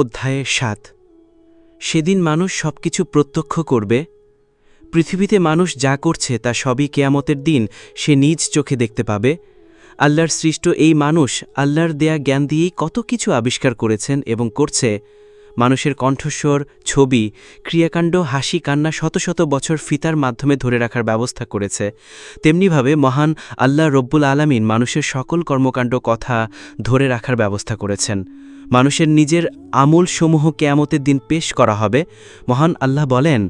অধ্যায়ে ৭। সেদিন মানুষ সবকিছু প্রত্যক্ষ করবে। পৃথিবীতে মানুষ যা করছে তা সবই কেয়ামতের দিন সে নিজ চোখে দেখতে পাবে। আল্লাহর সৃষ্ট এই মানুষ আল্লাহর দেয়া জ্ঞান দিয়েই কত কিছু আবিষ্কার করেছেন এবং করছে। মানুষের কণ্ঠস্বর, ছবি, ক্রিয়াকাণ্ড, হাসি, কান্না শত শত বছর ফিতার মাধ্যমে ধরে রাখার ব্যবস্থা করেছে। তেমনিভাবে মহান আল্লাহ রব্বুল আলামিন মানুষের সকল কর্মকাণ্ড, কথা ধরে রাখার ব্যবস্থা করেছেন। মানুষের নিজের আমলসমূহ কেয়ামতের দিন পেশ করা হবে। মহান আল্লাহ বলেন,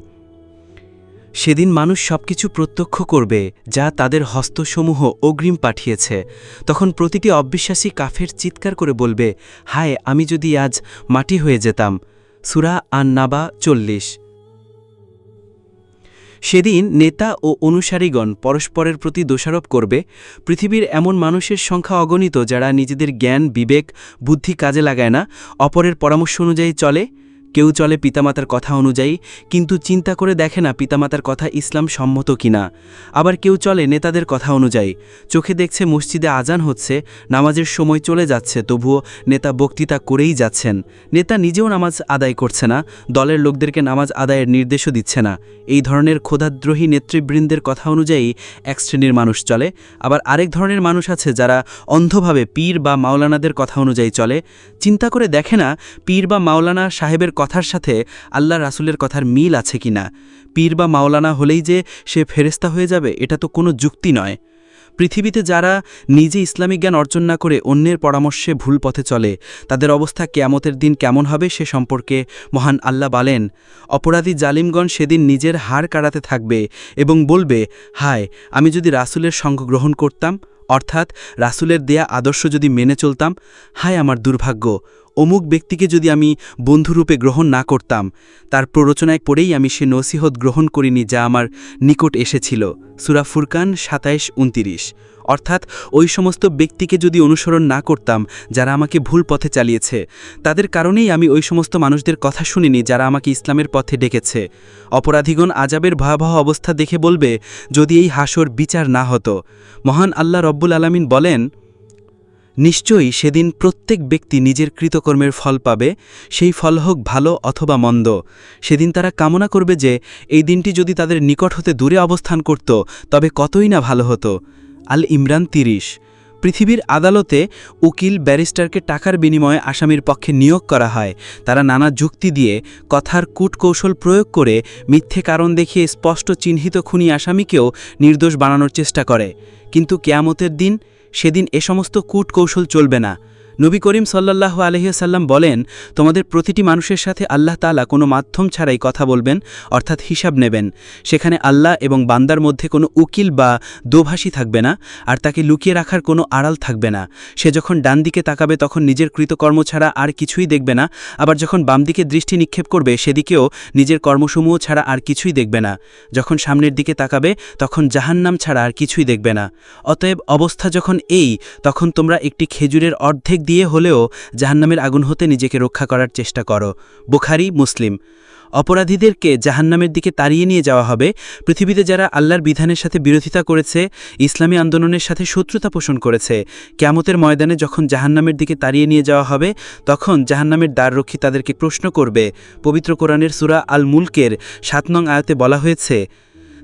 সেদিন মানুষ সবকিছু প্রত্যক্ষ করবে যা তাদের হস্তসমূহ অগ্রিম পাঠিয়েছে। তখন প্রতিটি অবিশ্বাসী কাফের চিৎকার করে বলবে, হায়, আমি যদি আজ মাটি হয়ে যেতাম। সূরা আন-নাবা 40। সেদিন নেতা ও অনুসারীগণ পরস্পরের প্রতি দোষারোপ করবে। পৃথিবীর এমন মানুষের সংখ্যা অগণিত যারা নিজেদের জ্ঞান, বিবেক, বুদ্ধি কাজে লাগায় না, অপরের পরামর্শ অনুযায়ী চলে। কেউ চলে পিতামাতার কথা অনুযায়ী, কিন্তু চিন্তা করে দেখে না পিতামাতার কথা ইসলাম সম্মত কিনা। আবার কেউ চলে নেতাদের কথা অনুযায়ী, চোখে দেখছে মসজিদে আজান হচ্ছে, নামাজের সময় চলে যাচ্ছে, তবুও নেতা বক্তৃতা করেই যাচ্ছেন। নেতা নিজেও নামাজ আদায় করছে না, দলের লোকদেরকে নামাজ আদায়ের নির্দেশও দিচ্ছে না। এই ধরনের খোদাদ্রোহী নেতৃবৃন্দের কথা অনুযায়ী এক শ্রেণীর মানুষ চলে। আবার আরেক ধরনের মানুষ আছে যারা অন্ধভাবে পীর বা মাওলানাদের কথা অনুযায়ী চলে। চিন্তা করে দেখে না পীর বা মাওলানা সাহেবের কথার সাথে আল্লাহ রাসূলের কথার মিল আছে কিনা। পীর বা মাওলানা হলেই যে সে ফেরেশতা হয়ে যাবে, এটা তো কোনো যুক্তি নয়। পৃথিবীতে যারা নিজে ইসলামিক জ্ঞান অর্জন না করে অন্যের পরামর্শে ভুল পথে চলে, তাদের অবস্থা কিয়ামতের দিন কেমন হবে সে সম্পর্কে মহান আল্লাহ বলেন, অপরাধী জালিমগণ সেদিন নিজের হাড় কাড়াতে থাকবে এবং বলবে, হায়, আমি যদি রাসূলের সঙ্গ গ্রহণ করতাম, অর্থাৎ রাসূলের দেয়া আদর্শ যদি মেনে চলতাম। হায় আমার দুর্ভাগ্য, অমুক ব্যক্তিকে যদি আমি বন্ধুরূপে গ্রহণ না করতাম, তার প্ররোচনায় পড়েই আমি সে নসিহত গ্রহণ করিনি যা আমার নিকট এসেছিল। সূরা ফুরকান ২৭-২৯। অর্থাৎ ওই সমস্ত ব্যক্তিকে যদি অনুসরণ না করতাম যারা আমাকে ভুল পথে চালিয়েছে, তাদের কারণেই আমি ওই সমস্ত মানুষদের কথা শুনিনি যারা আমাকে ইসলামের পথে ডেকেছে। অপরাধীগণ আযাবের ভয়াবহ অবস্থা দেখে বলবে, যদি এই হাসর বিচার না হতো। মহান আল্লাহ রব্বুল আলামিন বলেন, নিশ্চয়ই সেদিন প্রত্যেক ব্যক্তি নিজের কৃতকর্মের ফল পাবে, সেই ফল হোক ভালো অথবা মন্দ। সেদিন তারা কামনা করবে যে এই দিনটি যদি তাদের নিকট হতে দূরে অবস্থান করত, তবে কতই না ভালো হতো। আল ইমরান ৩০। পৃথিবীর আদালতে উকিল, ব্যারিস্টারকে টাকার বিনিময়ে আসামির পক্ষে নিয়োগ করা হয়। তারা নানা যুক্তি দিয়ে, কথার কূটকৌশল প্রয়োগ করে, মিথ্যে কারণ দেখিয়ে স্পষ্ট চিহ্নিত খুনি আসামিকেও নির্দোষ বানানোর চেষ্টা করে। কিন্তু কিয়ামতের দিন, সেদিন এ সমস্ত কূটকৌশল চলবে না। নবী করিম সাল্লাল্লাহু আলাইহি ওয়াসাল্লাম বলেন, তোমাদের প্রতিটি মানুষের সাথে আল্লাহ তাআলা কোনো মাধ্যম ছাড়াই কথা বলবেন, অর্থাৎ হিসাব নেবেন। সেখানে আল্লাহ এবং বান্দার মধ্যে কোনো উকিল বা দোভাষী থাকবে না, আর তাকে লুকিয়ে রাখার কোনো আড়াল থাকবে না। সে যখন ডান দিকে তাকাবে তখন নিজের কৃতকর্ম ছাড়া আর কিছুই দেখবে না, আবার যখন বাম দিকে দৃষ্টি নিক্ষেপ করবে সেদিকেও নিজের কর্মসমূহ ছাড়া আর কিছুই দেখবে না। যখন সামনের দিকে তাকাবে তখন জাহান্নাম ছাড়া আর কিছুই দেখবে না। অতএব অবস্থা যখন এই, তখন তোমরা একটি খেজুরের অর্ধেক দিয়ে হলেও জাহান্নামের আগুন হতে নিজেকে রক্ষা করার চেষ্টা করো। বুখারী, মুসলিম। অপরাধীদেরকে জাহান্নামের দিকে তাড়িয়ে নিয়ে যাওয়া হবে। পৃথিবীতে যারা আল্লাহর বিধানের সাথে বিরোধিতা করেছে, ইসলামী আন্দোলনের সাথে শত্রুতা পোষণ করেছে, কিয়ামতের ময়দানে যখন জাহান্নামের দিকে তাড়িয়ে নিয়ে যাওয়া হবে, তখন জাহান্নামের দ্বাররক্ষী তাদেরকে প্রশ্ন করবে। পবিত্র কোরআনের সূরা আল মুলকের ৭ নং আয়াতে বলা হয়েছে,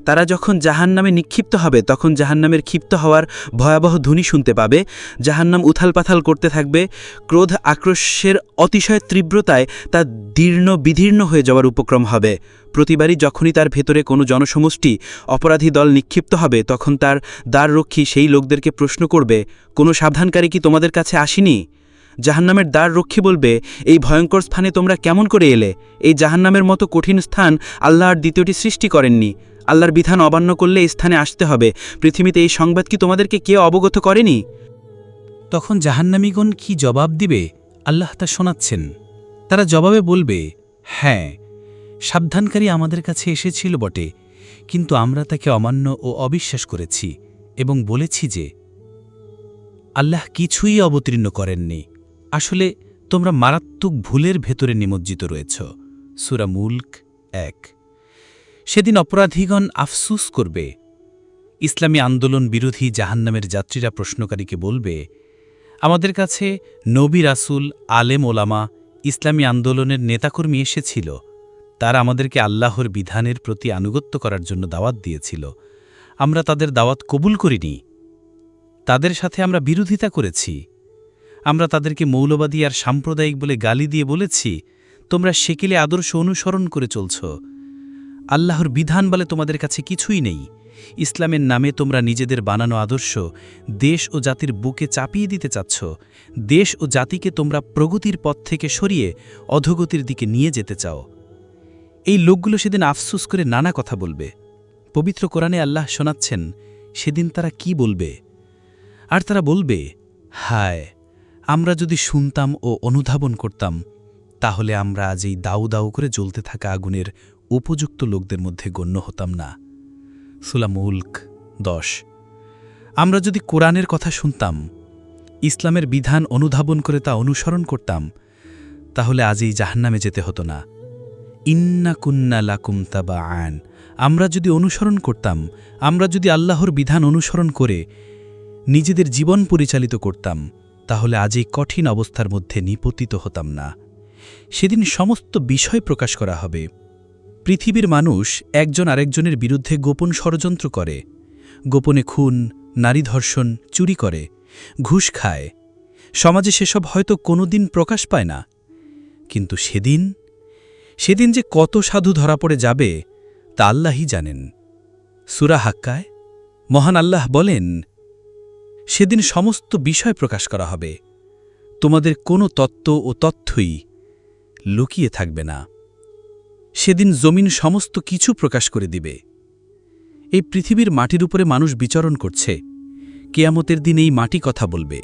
তারা যখন জাহান্নামে নিক্ষিপ্ত হবে তখন জাহান্নামের ক্ষিপ্ত হওয়ার ভয়াবহ ধ্বনি শুনতে পাবে। জাহান্নাম উথালপাথাল করতে থাকবে। ক্রোধ আক্রোশের অতিশয় তীব্রতায় তা দীর্ণ বিদীর্ণ হয়ে যাওয়ার উপক্রম হবে। প্রতিবারই যখনই তার ভেতরে কোনো জনসমষ্টি অপরাধী দল নিক্ষিপ্ত হবে, তখন তার দ্বাররক্ষী সেই লোকদেরকে প্রশ্ন করবে, কোনো সাবধানকারী কি তোমাদের কাছে আসেনি? জাহান্নামের দ্বাররক্ষী বলবে, এই ভয়ঙ্কর স্থানে তোমরা কেমন করে এলে? এই জাহান্নামের মতো কঠিন স্থান আল্লাহ আর দ্বিতীয়টি সৃষ্টি করেননি। আল্লাহর বিধান অমান্য করলে এই স্থানে আসতে হবে। পৃথিবীতে এই সংবাদ কি তোমাদেরকে কেউ অবগত করেনি? তখন জাহান্নামীগণ কি জবাব দিবে আল্লাহ তা শোনাচ্ছেন। তারা জবাবে বলবে, হ্যাঁ, সাবধানকারী আমাদের কাছে এসেছিল বটে, কিন্তু আমরা তাকে অমান্য ও অবিশ্বাস করেছি এবং বলেছি যে আল্লাহ কিছুই অবতীর্ণ করেননি। আসলে তোমরা মারাত্মক ভুলের ভেতরে নিমজ্জিত রয়েছ। সূরা মুলক ১। সেদিন অপরাধীগণ আফসুস করবে। ইসলামী আন্দোলন বিরোধী জাহান্নামের যাত্রীরা প্রশ্নকারীকে বলবে, আমাদের কাছে নবী, রাসূল, আলেম, ওলামা ইসলামী আন্দোলনের নেতাকর্মী এসেছিল। তারা আমাদেরকে আল্লাহর বিধানের প্রতি আনুগত্য করার জন্য দাওয়াত দিয়েছিল। আমরা তাদের দাওয়াত কবুল করিনি। তাদের সাথে আমরা বিরোধিতা করেছি। আমরা তাদেরকে মৌলবাদী আর সাম্প্রদায়িক বলে গালি দিয়ে বলেছি, তোমরা সেকেলে আদর্শ অনুসরণ করে চলছ। আল্লাহর বিধান বলে তোমাদের কাছে কিছুই নেই। ইসলামের নামে তোমরা নিজেদের বানানো আদর্শ দেশ ও জাতির বুকে চাপিয়ে দিতে চাচ্ছ। দেশ ও জাতিকে তোমরা প্রগতির পথ থেকে সরিয়ে অধোগতির দিকে নিয়ে যেতে চাও। এই লোকগুলো সেদিন আফসুস করে নানা কথা বলবে। পবিত্র কোরআনে আল্লাহ শোনাচ্ছেন সেদিন তারা কি বলবে। আর তারা বলবে, হায়, আমরা যদি শুনতাম ও অনুধাবন করতাম, তাহলে আমরা আজ এই দাউ দাউ করে জ্বলতে থাকা আগুনের উপযুক্ত লোকদের মধ্যে গণ্য হতাম না। সূরা মুলক 10। আমরা যদি কোরআনের কথা শুনতাম, ইসলামের বিধান অনুধাবন করে তা অনুসরণ করতাম, তাহলে আজ এই জাহান্নামে যেতে হতো না। ইন্না কুন্না লাকুম তাবাআন। আমরা যদি অনুসরণ করতাম, আমরা যদি আল্লাহর বিধান অনুসরণ করে নিজেদের জীবন পরিচালিত করতাম, তাহলে আজ এই কঠিন অবস্থার মধ্যে নিপতিত হতাম না। সেদিন সমস্ত বিষয় প্রকাশ করা হবে। পৃথিবীর মানুষ একজন আরেকজনের বিরুদ্ধে গোপন ষড়যন্ত্র করে, গোপনে খুন, নারী ধর্ষণ, চুরি করে, ঘুষ খায়। সমাজে সেসব হয়তো কোনোদিন প্রকাশ পায় না, কিন্তু সেদিন যে কত সাধু ধরা পড়ে যাবে তা আল্লাহই জানেন। সূরা হাক্কায় মহান আল্লাহ বলেন, সেদিন সমস্ত বিষয় প্রকাশ করা হবে। তোমাদের কোনো তত্ত্ব ও তথ্যই লুকিয়ে থাকবে না। সেদিন জমিন সমস্ত কিছু প্রকাশ করে দিবে। এই পৃথিবীর মাটির উপরে মানুষ বিচরণ করছে। কেয়ামতের দিন এই মাটি কথা বলবে।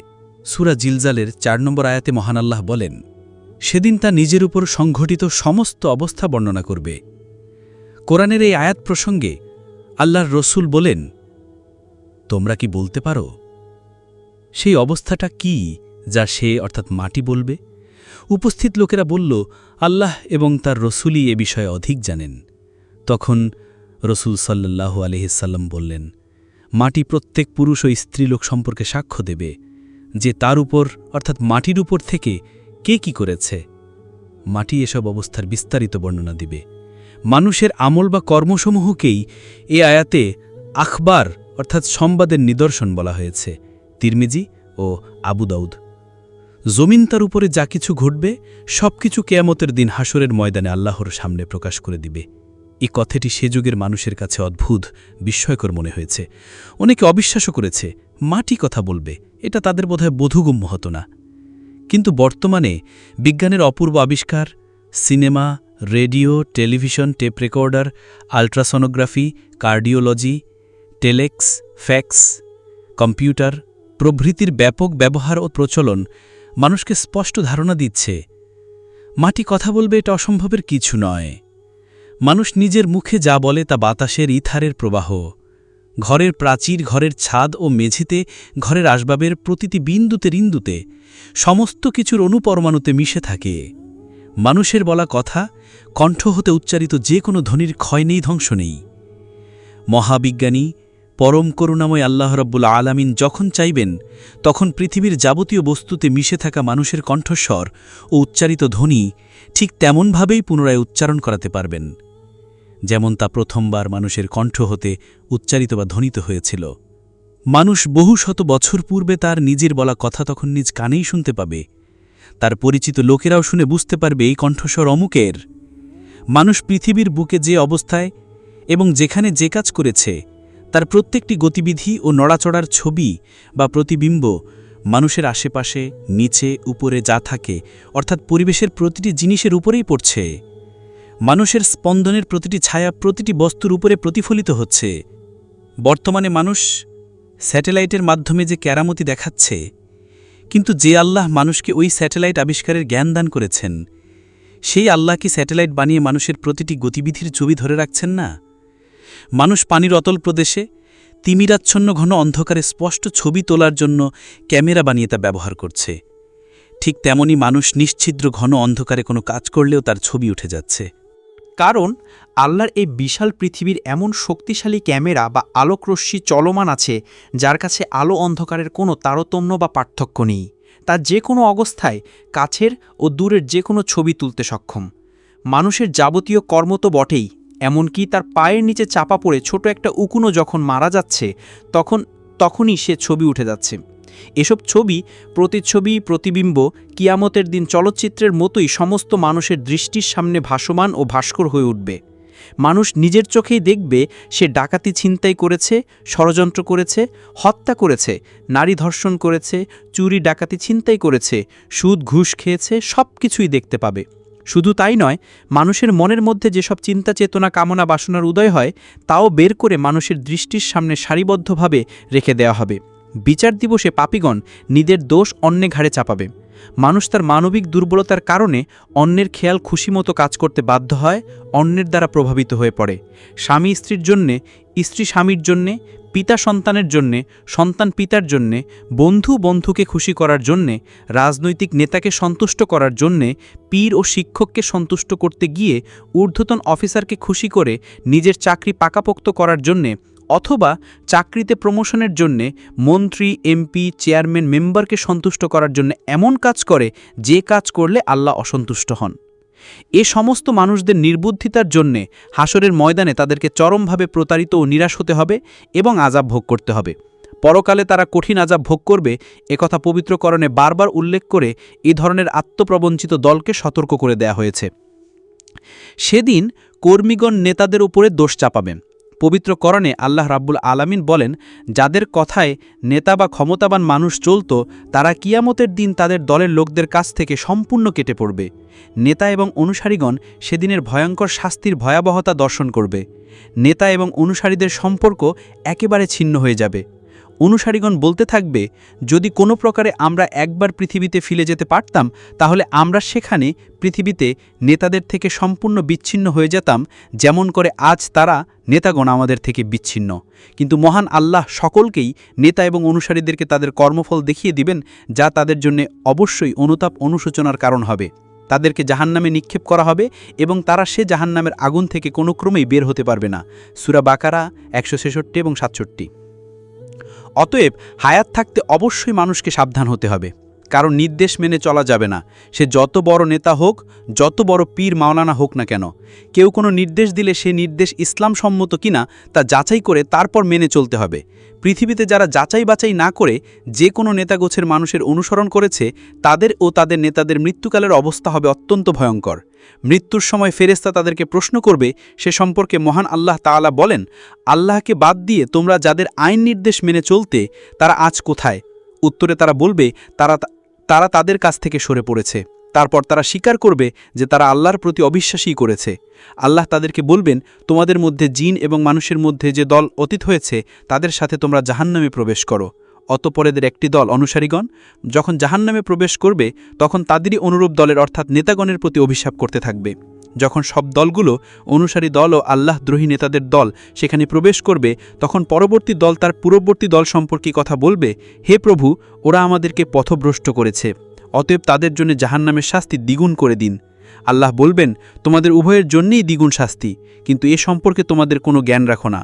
সূরা জিলজালের 4 নম্বর আয়াতে মহান আল্লাহ বলেন, সেদিন তা নিজের উপর সংঘটিত সমস্ত অবস্থা বর্ণনা করবে। কোরআনের এই আয়াত প্রসঙ্গে আল্লাহর রসূল বলেন, তোমরা কি বলতে পারো সেই অবস্থাটা কি যা সে অর্থাৎ মাটি বলবে? উপস্থিত লোকেরা বলল, আল্লাহ এবং তার রসূলই এ বিষয়ে অধিক জানেন। তখন রসূল সাল্লাল্লাহু আলাইহি সাল্লাম বললেন, মাটি প্রত্যেক পুরুষ ও স্ত্রীলোক সম্পর্কে সাক্ষ্য দেবে যে তার উপর অর্থাৎ মাটির উপর থেকে কে কি করেছে। মাটি এসব অবস্থার বিস্তারিত বর্ণনা দিবে। মানুষের আমল বা কর্মসমূহকেই এ আয়াতে আখবার অর্থাৎ সংবাদের নিদর্শন বলা হয়েছে। তিরমিজি ও আবু দাউদ। জমিন তার উপরে যা কিছু ঘটবে সবকিছু কেয়ামতের দিন হাসরের ময়দানে আল্লাহর সামনে প্রকাশ করে দিবে। এই কথাটি সে যুগের মানুষের কাছে অদ্ভুত, বিস্ময়কর মনে হয়েছে। অনেকে অবিশ্বাসও করেছে, মাটি কথা বলবে, এটা তাদের বোধহয় বোধগম্য হতো না। কিন্তু বর্তমানে বিজ্ঞানের অপূর্ব আবিষ্কার, cinema, radio, television, tape recorder, ultrasonography, cardiology, telex, fax, computer প্রভৃতির ব্যাপক ব্যবহার ও প্রচলন মানুষকে স্পষ্ট ধারণা দিচ্ছে, মাটি কথা বলবে এটা অসম্ভবের কিছু নয়। মানুষ নিজের মুখে যা বলে তা বাতাসের ইথারের প্রবাহ। ঘরের প্রাচীর, ঘরের ছাদ ও মেঝেতে, ঘরের আসবাবের প্রতিটি বিন্দুতে রিন্দুতে, সমস্ত কিছুর অণুপরমাণুতে মিশে থাকে। মানুষের বলা কথা, কণ্ঠ হতে উচ্চারিত যে কোনো ধ্বনির ক্ষয় নেই, ধ্বংস নেই। মহাবিজ্ঞানী পরম করুণাময় আল্লাহ রাব্বুল আলামিন যখন চাইবেন, তখন পৃথিবীর যাবতীয় বস্তুতে মিশে থাকা মানুষের কণ্ঠস্বর ও উচ্চারিত ধ্বনি ঠিক তেমনভাবেই পুনরায় উচ্চারণ করাতে পারবেন, যেমন তা প্রথমবার মানুষের কণ্ঠ হতে উচ্চারিত বা ধ্বনিত হয়েছিল। মানুষ বহু শত বছর পূর্বে তার নিজের বলা কথা তখন নিজ কানেই শুনতে পাবে। তার পরিচিত লোকেরাও শুনে বুঝতে পারবে এই কণ্ঠস্বর অমুকের। মানুষ পৃথিবীর বুকে যে অবস্থায় এবং যেখানে যে কাজ করেছে তার প্রত্যেকটি গতিবিধি ও নড়াচড়ার ছবি বা প্রতিবিম্ব মানুষের আশেপাশে, নিচে, উপরে যা থাকে অর্থাৎ পরিবেশের প্রতিটি জিনিসের উপরেই পড়ছে। মানুষের স্পন্দনের প্রতিটি ছায়া প্রতিটি বস্তুর উপরে প্রতিফলিত হচ্ছে। বর্তমানে মানুষ স্যাটেলাইটের মাধ্যমে যে কেরামতি দেখাচ্ছে, কিন্তু যে আল্লাহ মানুষকে ওই স্যাটেলাইট আবিষ্কারের জ্ঞান দান করেছেন, সেই আল্লাহ কি স্যাটেলাইট বানিয়ে মানুষের প্রতিটি গতিবিধির ছবি ধরে রাখছেন না? মানুষ পানির অতল প্রদেশে তিমিরাচ্ছন্ন ঘন অন্ধকারে স্পষ্ট ছবি তোলার জন্য ক্যামেরা বানিয়ে তা ব্যবহার করছে। ঠিক তেমনি মানুষ নিশ্ছিদ্র ঘন অন্ধকারে কোনো কাজ করলেও তার ছবি উঠে যাচ্ছে। কারণ আল্লাহর এই বিশাল পৃথিবীর এমন শক্তিশালী ক্যামেরা বা আলোকরশ্মি চলমান আছে, যার কাছে আলো অন্ধকারের কোনো তারতম্য বা পার্থক্য নেই। তা যে কোনো অবস্থায় কাছের ও দূরের যে কোনো ছবি তুলতে সক্ষম। মানুষের যাবতীয় কর্ম তো বটেই, এমনকি তার পায়ের নিচে চাপা পড়ে ছোট একটা উকুনও যখন মারা যাচ্ছে তখনই সে ছবি উঠে যাচ্ছে। এসব ছবি, প্রতিচ্ছবি, প্রতিবিম্ব কিয়ামতের দিন চলচ্চিত্রের মতোই সমস্ত মানুষের দৃষ্টির সামনে ভাসমান ও ভাস্কর হয়ে উঠবে। মানুষ নিজের চোখেই দেখবে সে ডাকাতি ছিনতাই করেছে, ষড়যন্ত্র করেছে, হত্যা করেছে, নারী ধর্ষণ করেছে, চুরি ডাকাতি ছিনতাই করেছে, সুদ ঘুষ খেয়েছে, সব কিছুই দেখতে পাবে। শুধু তাই নয়, মানুষের মনের মধ্যে যেসব চিন্তা চেতনা কামনা বাসনার উদয় হয় তাও বের করে মানুষের দৃষ্টির সামনে সারিবদ্ধভাবে রেখে দেওয়া হবে। বিচার দিবসে পাপীগণ নিজের দোষ অন্যে ঘাড়ে চাপাবে। মানুষ তার মানবিক দুর্বলতার কারণে অন্যের খেয়াল খুশিমতো কাজ করতে বাধ্য হয়, অন্যের দ্বারা প্রভাবিত হয়ে পড়ে। স্বামী স্ত্রীর জন্যে, স্ত্রী স্বামীর জন্যে, পিতা সন্তানের জন্যে, সন্তান পিতার জন্যে, বন্ধু বন্ধুকে খুশি করার জন্যে, রাজনৈতিক নেতাকে সন্তুষ্ট করার জন্যে, পীর ও শিক্ষককে সন্তুষ্ট করতে গিয়ে ঊর্ধ্বতন অফিসারকে খুশি করে নিজের চাকরি পাকাপোক্ত করার জন্যে, অথবা চাকরিতে প্রমোশনের জন্যে মন্ত্রী, এমপি, চেয়ারম্যান, মেম্বারকে সন্তুষ্ট করার জন্য এমন কাজ করে যে কাজ করলে আল্লাহ অসন্তুষ্ট হন। এ সমস্ত মানুষদের নির্বুদ্ধিতার জন্যে হাসরের ময়দানে তাদেরকে চরমভাবে প্রতারিত ও নিরাশ হতে হবে এবং আযাব ভোগ করতে হবে। পরকালে তারা কঠিন আযাব ভোগ করবে, একথা পবিত্রকরণে বারবার উল্লেখ করে এই ধরনের আত্মপ্রবঞ্চিত দলকে সতর্ক করে দেয়া হয়েছে। সেদিন কর্মীগণ নেতাদের উপরে দোষ চাপাবেন। পবিত্র করণে আল্লাহ রাব্বুল আলামিন বলেন, যাদের কথায় নেতা বা ক্ষমতাবান মানুষ চলত তারা কিয়ামতের দিন তাদের দলের লোকদের কাছ থেকে সম্পূর্ণ কেটে পড়বে। নেতা এবং অনুসারীগণ সেদিনের ভয়ঙ্কর শাস্তির ভয়াবহতা দর্শন করবে। নেতা এবং অনুসারীদের সম্পর্ক একেবারে ছিন্ন হয়ে যাবে। অনুসারীগণ বলতে থাকবে, যদি কোনো প্রকারে আমরা একবার পৃথিবীতে ফিরে যেতে পারতাম তাহলে আমরা সেখানে পৃথিবীতে নেতাদের থেকে সম্পূর্ণ বিচ্ছিন্ন হয়ে যেতাম, যেমন করে আজ তারা নেতাগণ আমাদের থেকে বিচ্ছিন্ন। কিন্তু মহান আল্লাহ সকলকেই নেতা এবং অনুসারীদেরকে তাদের কর্মফল দেখিয়ে দিবেন, যা তাদের জন্য অবশ্যই অনুতাপ অনুশোচনার কারণ হবে। তাদেরকে জাহান্নামে নিক্ষেপ করা হবে এবং তারা সে জাহান্নামের আগুন থেকে কোনো ক্রমেই বের হতে পারবে না। সূরা বাকারা 166 এবং 67। অতএব হায়াত থাকতে অবশ্যই মানুষকে সাবধান হতে হবে, কারণ নির্দেশ মেনে চলা যাবে না। সে যত বড় নেতা হোক, যত বড় পীর মাওলানা হোক না কেন, কেউ কোনো নির্দেশ দিলে সে নির্দেশ ইসলাম সম্মত কিনা তা যাচাই করে তারপর মেনে চলতে হবে। পৃথিবীতে যারা যাচাই বাছাই না করে যে কোনো নেতাগোছের মানুষের অনুসরণ করেছে, তাদের ও তাদের নেতাদের মৃত্যুকালের অবস্থা হবে অত্যন্ত ভয়ঙ্কর। মৃত্যুর সময় ফেরেশতা তাদেরকে প্রশ্ন করবে, সে সম্পর্কে মহান আল্লাহ তাআলা বলেন, আল্লাহকে বাদ দিয়ে তোমরা যাদের আইন নির্দেশ মেনে চলতে, তারা আজ কোথায়? উত্তরে তারা বলবে, তারা তাদের কাছ থেকে সরে পড়েছে। তারপর তারা স্বীকার করবে যে তারা আল্লাহর প্রতি অবিশ্বাসী করেছে। আল্লাহ তাদেরকে বলবেন, তোমাদের মধ্যে জিন এবং মানুষের মধ্যে যে দল অতীত হয়েছে তাদের সাথে তোমরা জাহান্নামে প্রবেশ করো। অতঃপর এদের একটি দল অনুসারীগণ যখন জাহান্নামে প্রবেশ করবে তখন তাদেরই অনুরূপ দলের অর্থাৎ নেতাগণের প্রতি অভিশাপ করতে থাকবে। যখন সব দলগুলো, অনুসারী দল ও আল্লাহদ্রোহী নেতাদের দল সেখানে প্রবেশ করবে, তখন পরবর্তী দল তার পূর্ববর্তী দল সম্পর্কে কথা বলবে, হে প্রভু, ওরা আমাদেরকে পথভ্রষ্ট করেছে, অতএব তাদের জন্য জাহান্নামের শাস্তি দ্বিগুণ করে দিন। আল্লাহ বলবেন, তোমাদের উভয়ের জন্যেই দ্বিগুণ শাস্তি, কিন্তু এ সম্পর্কে তোমাদের কোনো জ্ঞান রাখো না।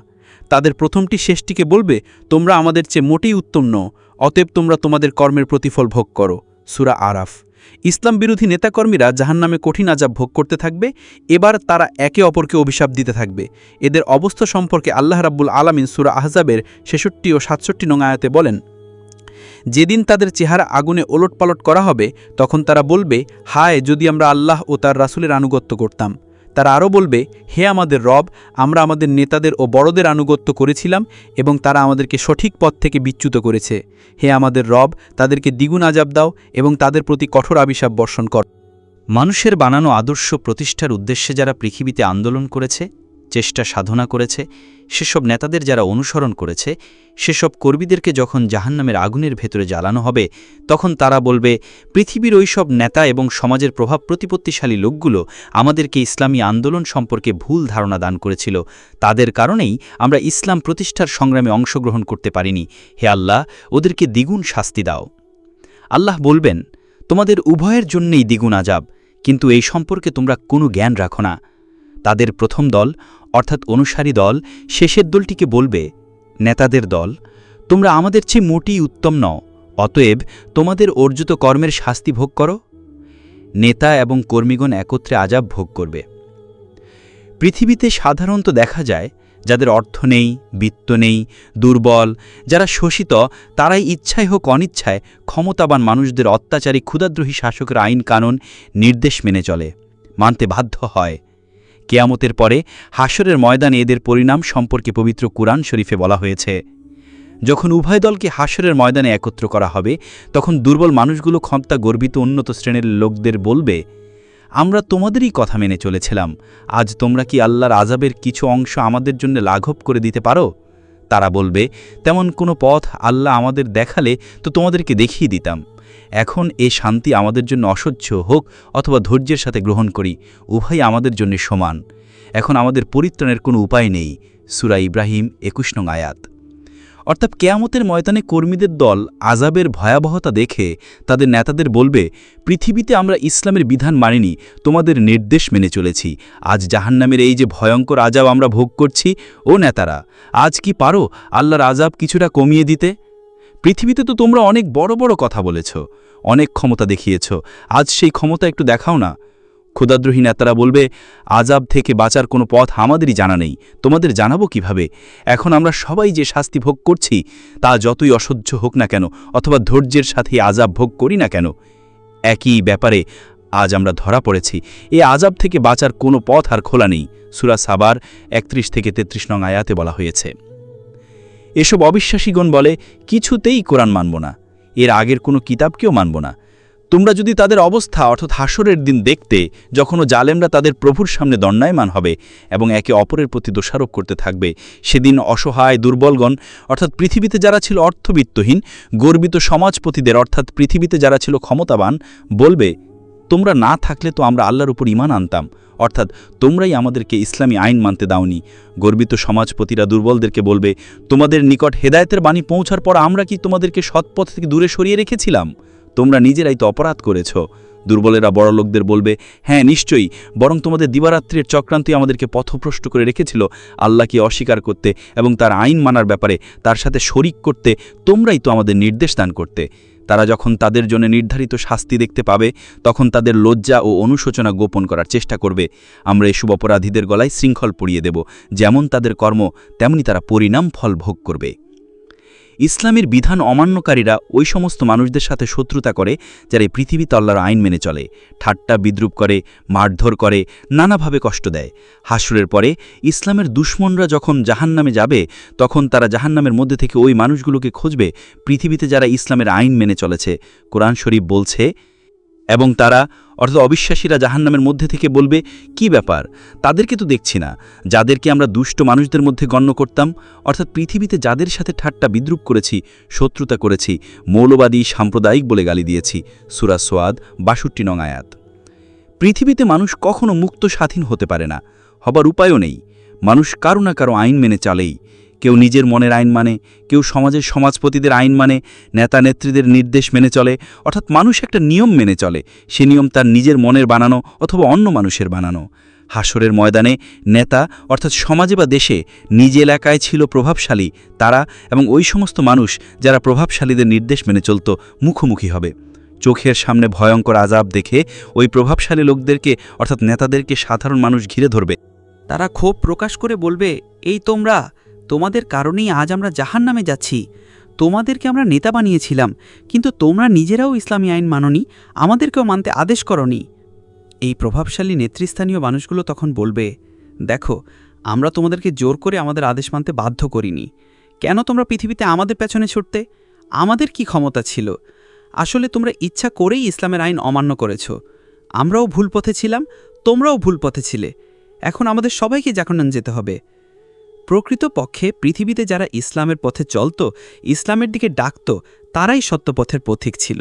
তাদের প্রথমটি শেষটিকে বলবে, তোমরা আমাদের চেয়ে মোটেই উত্তম নও, অতএব তোমরা তোমাদের কর্মের প্রতিফল ভোগ করো। সূরা আরাফ। ইসলাম বিরোধী নেতাকর্মীরা জাহান্নামে কঠিন আযাব ভোগ করতে থাকবে। এবার তারা একে অপরকে অভিশাপ দিতে থাকবে। এদের অবস্থা সম্পর্কে আল্লাহ রাব্বুল আলামিন সূরা আহজাবের 66 ও 67 নং আয়াতে বলেন, যেদিন তাদের চেহারা আগুনে ওলটপালট করা হবে তখন তারা বলবে, হায়, যদি আমরা আল্লাহ ও তার রাসূলের আনুগত্য করতাম। তারা আরও বলবে, হে আমাদের রব, আমরা আমাদের নেতাদের ও বড়দের আনুগত্য করেছিলাম এবং তারা আমাদেরকে সঠিক পথ থেকে বিচ্যুত করেছে। হে আমাদের রব, তাদেরকে দ্বিগুণ আযাব দাও এবং তাদের প্রতি কঠোর অভিশাপ বর্ষণ কর। মানুষের বানানো আদর্শ প্রতিষ্ঠার উদ্দেশ্যে যারা পৃথিবীতে আন্দোলন করেছে, চেষ্টা সাধনা করেছে, সেসব নেতাদের যারা অনুসরণ করেছে, সেসব কর্মীদেরকে যখন জাহান্নামের আগুনের ভেতরে জ্বালানো হবে তখন তারা বলবে, পৃথিবীর ওই সব নেতা এবং সমাজের প্রভাব প্রতিপত্তিশালী লোকগুলো আমাদেরকে ইসলামী আন্দোলন সম্পর্কে ভুল ধারণা দান করেছিল। তাদের কারণেই আমরা ইসলাম প্রতিষ্ঠার সংগ্রামে অংশগ্রহণ করতে পারিনি। হে আল্লাহ, ওদেরকে দ্বিগুণ শাস্তি দাও। আল্লাহ বলবেন, তোমাদের উভয়ের জন্যেই দ্বিগুণ আযাব, কিন্তু এই সম্পর্কে তোমরা কোনো জ্ঞান রাখো না। তাদের প্রথম দল অর্থাৎ অনুসারী দল শেষের দলটিকে বলবে, নেতাদের দল, তোমরা আমাদের চেয়ে মোটেই উত্তম নও, অতএব তোমাদের অর্জিত কর্মের শাস্তি ভোগ করো। নেতা এবং কর্মীগণ একত্রে আযাব ভোগ করবে। পৃথিবীতে সাধারণত দেখা যায় যাদের অর্থ নেই, বিত্ত নেই, দুর্বল, যারা শোষিত, তারাই ইচ্ছায় হোক অনিচ্ছায় ক্ষমতাবান মানুষদের অত্যাচারী ক্ষুধাদ্রোহী শাসকের আইন কানুন নির্দেশ মেনে চলে, মানতে বাধ্য হয়। কেয়ামতের পরে হাসরের ময়দানে এদের পরিণাম সম্পর্কে পবিত্র কুরআন শরীফে বলা হয়েছে, যখন উভয় দলকে হাসরের ময়দানে একত্র করা হবে, তখন দুর্বল মানুষগুলো ক্ষমতা গর্বিত উন্নত শ্রেণীর লোকদের বলবে, আমরা তোমাদেরই কথা মেনে চলেছিলাম, আজ তোমরা কি আল্লাহর আযাবের কিছু অংশ আমাদের জন্য লাঘব করে দিতে পারো? তারা বলবে, তেমন কোনো পথ আল্লাহ আমাদের দেখালে তো তোমাদেরকে দেখিয়ে দিতাম। এখন এ শান্তি আমাদের জন্য অসহ্য হোক অথবা ধৈর্যের সাথে গ্রহণ করি, উভয় আমাদের জন্য সমান। এখন আমাদের পরিত্রাণের কোনো উপায় নেই। সূরা ইব্রাহিম ২১ নং আয়াত। অর্থাৎ কেয়ামতের ময়দানে কর্মীদের দল আযাবের ভয়াবহতা দেখে তাদের নেতাদের বলবে, পৃথিবীতে আমরা ইসলামের বিধান মানিনি, তোমাদের নির্দেশ মেনে চলেছি। আজ জাহান্নামের এই যে ভয়ঙ্কর আযাব আমরা ভোগ করছি, ও নেতারা, আজ কি পারো আল্লাহর আযাব কিছুটা কমিয়ে দিতে? পৃথিবীতে তো তোমরা অনেক বড় বড় কথা বলেছ, অনেক ক্ষমতা দেখিয়েছ, আজ সেই ক্ষমতা একটু দেখাও না। ক্ষুধাদ্রোহী নেতারা বলবে, আযাব থেকে বাঁচার কোনো পথ আমাদেরই জানা নেই, তোমাদের জানাবো কিভাবে? এখন আমরা সবাই যে শাস্তি ভোগ করছি তা যতই অসহ্য হোক না কেন অথবা ধৈর্যের সাথে আযাব ভোগ করি না কেন, একই ব্যাপারে আজ আমরা ধরা পড়েছি। এই আযাব থেকে বাঁচার কোনো পথ আর খোলা নেই। সূরা সাবার ৩১ থেকে ৩৩ নং আয়াতে বলা হয়েছে। এসব অবিশ্বাসীগণ বলে, কিছুতেই কোরআন মানব না, এর আগের কোনো কিতাবকেও মানব না। তোমরা যদি তাদের অবস্থা অর্থাৎ হাসরের দিন দেখতে, যখন জালেমরা তাদের প্রভুর সামনে দণ্ডায়মান হবে এবং একে অপরের প্রতি দোষারোপ করতে থাকবে, সেদিন অসহায় দুর্বলগণ অর্থাৎ পৃথিবীতে যারা ছিল অর্থবিত্তহীন, গর্বিত সমাজপতিদের অর্থাৎ পৃথিবীতে যারা ছিল ক্ষমতাবান বলবে, তোমরা না থাকলে তো আমরা আল্লাহর উপর ঈমান আনতাম, অর্থাৎ তোমরাই আমাদেরকে ইসলামী আইন মানতে দাওনি। গর্বিত সমাজপতিরা দুর্বলদেরকে বলবে, তোমাদের নিকট হেদায়েতের বাণী পৌঁছার পর আমরা কি তোমাদেরকে সৎপথ থেকে দূরে সরিয়ে রেখেছিলাম? তোমরা নিজেরাই তো অপরাধ করেছ। দুর্বলেরা বড় লোকদের বলবে, হ্যাঁ নিশ্চয়ই, বরং তোমাদের দিবারাত্রির চক্রান্তই আমাদেরকে পথভ্রষ্ট করে রেখেছিল। আল্লাহকে অস্বীকার করতে এবং তার আইন মানার ব্যাপারে তার সাথে শরিক করতে তোমরাই তো আমাদের নির্দেশ দান করতে। তারা যখন তাদের জন্য নির্ধারিত শাস্তি দেখতে পাবে, তখন তাদের লজ্জা ও অনুশোচনা গোপন করার চেষ্টা করবে। আমরা এসব অপরাধীদের গলায় শৃঙ্খল পরিয়ে দেব, যেমন তাদের কর্ম তেমনি তারা পরিণাম ফল ভোগ করবে। ইসলামের বিধান অমান্যকারীরা ওই সমস্ত মানুষদের সাথে শত্রুতা করে যারা এই পৃথিবীতে আল্লাহর আইন মেনে চলে, ঠাট্টা বিদ্রুপ করে, মারধর করে, নানাভাবে কষ্ট দেয়। হাসরের পরে ইসলামের দুশমনরা যখন জাহান্নামে যাবে, তখন তারা জাহান্নামের মধ্যে থেকে ওই মানুষগুলোকে খুঁজবে পৃথিবীতে যারা ইসলামের আইন মেনে চলেছে। কোরআন শরীফ বলছে, এবং তারা অর্থাৎ অবিশ্বাসীরা জাহান্নামের মধ্যে থেকে বলবে, কি ব্যাপার, তাদেরকে তো দেখছি না, যাদেরকে আমরা দুষ্ট মানুষদের মধ্যে গণ্য করতাম, অর্থাৎ পৃথিবীতে যাদের সাথে ঠাট্টা বিদ্রুপ করেছি, শত্রুতা করেছি, মৌলবাদী সাম্প্রদায়িক বলে গালি দিয়েছি। সূরা সোয়াদ ৬২ নং আয়াত। পৃথিবীতে মানুষ কখনো মুক্ত স্বাধীন হতে পারে না, হবার উপায়ও নেই। মানুষ কারো না কারো আইন মেনে চলেই। কেউ নিজের মনের আইন মানে, কেউ সমাজের সমাজপতিদের আইন মানে, নেতা নেত্রীদের নির্দেশ মেনে চলে, অর্থাৎ মানুষ একটা নিয়ম মেনে চলে। সে নিয়ম তার নিজের মনের বানানো অথবা অন্য মানুষের বানানো। হাসরের ময়দানে নেতা অর্থাৎ সমাজে বা দেশে নিজ এলাকায় ছিল প্রভাবশালী তারা এবং ওই সমস্ত মানুষ যারা প্রভাবশালীদের নির্দেশ মেনে চলত মুখোমুখি হবে। চোখের সামনে ভয়ঙ্কর আযাব দেখে ওই প্রভাবশালী লোকদেরকে অর্থাৎ নেতাদেরকে সাধারণ মানুষ ঘিরে ধরবে। তারা ক্ষোভ প্রকাশ করে বলবে, এই তোমাদের কারণেই আজ আমরা জাহান্নামে যাচ্ছি। তোমাদেরকে আমরা নেতা বানিয়েছিলাম, কিন্তু তোমরা নিজেরাও ইসলামী আইন মাননি, আমাদেরকেও মানতে আদেশ করনি। এই প্রভাবশালী নেতৃস্থানীয় মানুষগুলো তখন বলবে, দেখো, আমরা তোমাদেরকে জোর করে আমাদের আদেশ মানতে বাধ্য করিনি। কেন তোমরা পৃথিবীতে আমাদের পেছনে ছুটতে? আমাদের কি ক্ষমতা ছিল? আসলে তোমরা ইচ্ছা করেই ইসলামের আইন অমান্য করেছ। আমরাও ভুল পথে ছিলাম, তোমরাও ভুল পথে ছিলে। এখন আমাদের সবাইকে জাহান্নামে যেতে হবে। প্রকৃতপক্ষে পৃথিবীতে যারা ইসলামের পথে চলত, ইসলামের দিকে ডাকত, তারাই সত্যপথের পথিক ছিল।